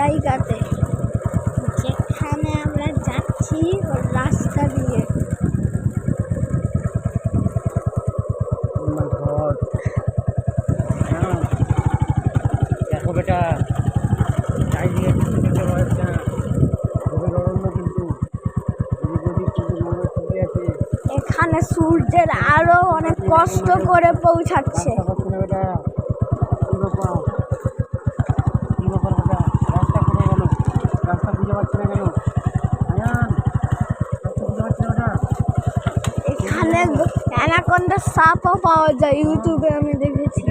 জায়গাতে, যেখানে আমরা যাচ্ছি রাস্তা দিয়ে। দেখো বেটা, চাইলে দেখতে পাচ্ছে না, খুবই অরণ্য কিন্তু এখানে সূর্যের আলো অনেক কষ্ট করে পৌঁছাচ্ছে। এখানে অ্যানাকোন্ডা সাপও পাওয়া যায়, ইউটিউবে আমি দেখেছি।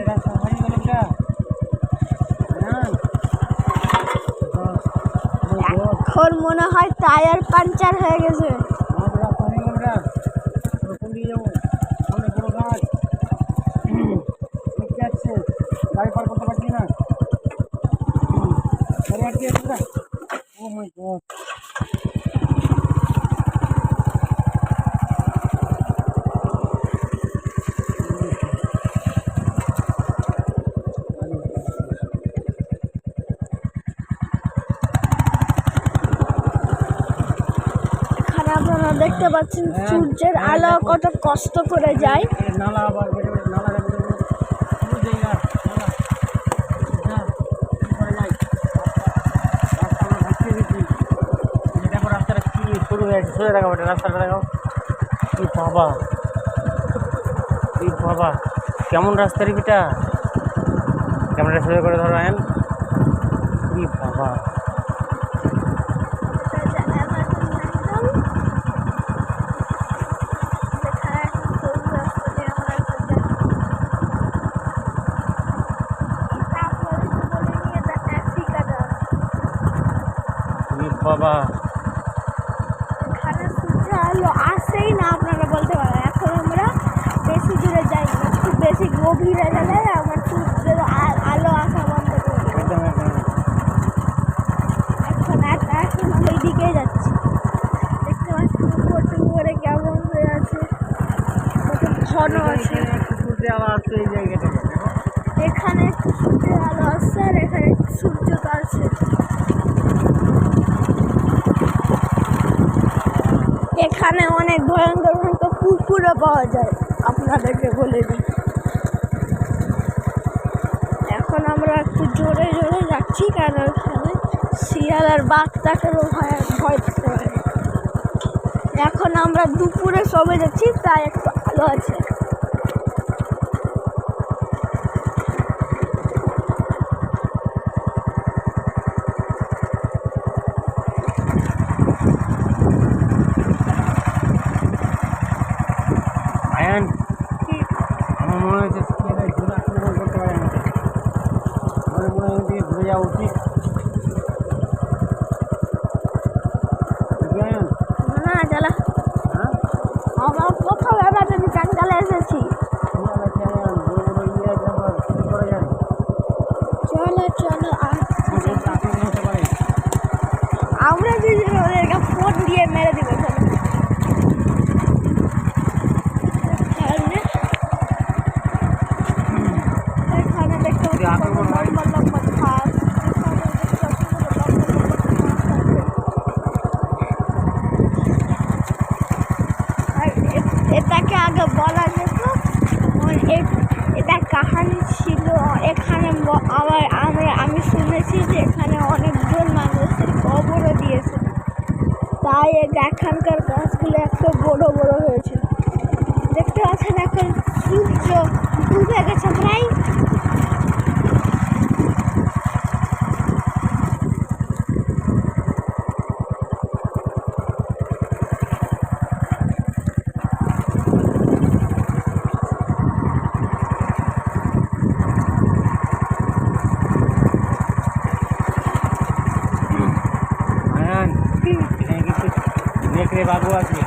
এখন মনে হয় টায়ার পাঞ্চার হয়ে গেছে। গাড়ি পার করতে পারছি না। ও মাই গড, এখানে আপনারা দেখতে পাচ্ছেন সূর্যের আলো কত কষ্ট করে যায়। নালা আবার নালা সোজা দেখাবো, রাস্তাটা দেখাও। এই বাবা, এই বাবা, কেমন রাস্তা রে বেটা, ক্যামেরাটা সোজা করে ধরো। এই বাবা, বাবা এখানে সূর্য আলো আসেই না, আপনারা বলতে পারেন। এখন আমরা বেশি দূরে যাই না, খুব বেশি গভীরে গেলে আমার সূর্যের আলো আসা বন্ধ করে দেবে। এখন ওই দিকেই যাচ্ছি। দেখতে পাচ্ছি উপরে কেমন হয়ে আছে, কত ঘন আছে। এখানে একটু সূর্যের আলো আসছে আর এখানে সূর্য তো আছে। এখানে অনেক ভয়ঙ্কর ভয়ঙ্কর কুকুরও পাওয়া যায়, আপনাদেরকে বলে দিই। এখন আমরা একটু জোরে জোরে যাচ্ছি, কারণ এখানে শিয়াল আর বাঘ তাকেরও ভয় পেতে পারে। এখন আমরা দুপুরে সবে যাচ্ছি, তাই একটু আলো আছে। আমার মনে হচ্ছে ঘুরে আক্রমণ করতে পারে আমাকে, আমার মনে হয় ঘুরে যাওয়া উচিত। না চালা, আমার কোথাও এবার আমি জঙ্গলে এসেছি। চলো চলো, আমরা যদি ওদেরকে ফোন দিয়ে মেরে দিব। এখানে দেখতে লম্বা লম্বা ঘাস, এটাকে আগে বলা যেত, এটা কাহানি ছিল। এখানে আমি শুনেছি যে এখানে অনেকজন মানুষের কবরও দিয়েছে, তাই এখানকার গাছগুলো এত বড় বড় হয়েছে। দেখতে পাচ্ছেন এখন সূর্য ডুবে গেছে প্রায়। নেকড়ে বাঘও আছে,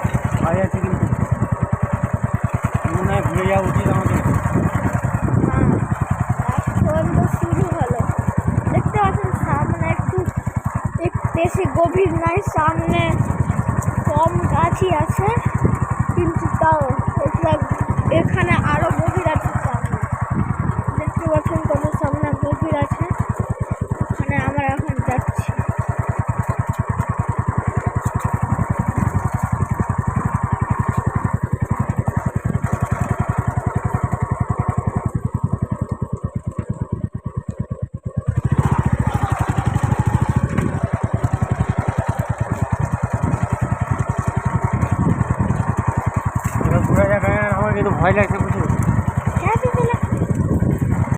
ভয় আছে, কিন্তু মনে হয় ঘুরে যাওয়া উচিত আমাদের। এখন তো শুরু হলো, দেখতে পাচ্ছেন সামনে একটু বেশি গভীর নয়, সামনে কম গাছই আছে, কিন্তু তাও এখানে আরো গভীর আছে। সামনে দেখতে পাচ্ছেন কত সামনে গভীর আছে, ওখানে আমরা এখন যাচ্ছি। একটু ভয় লাগছে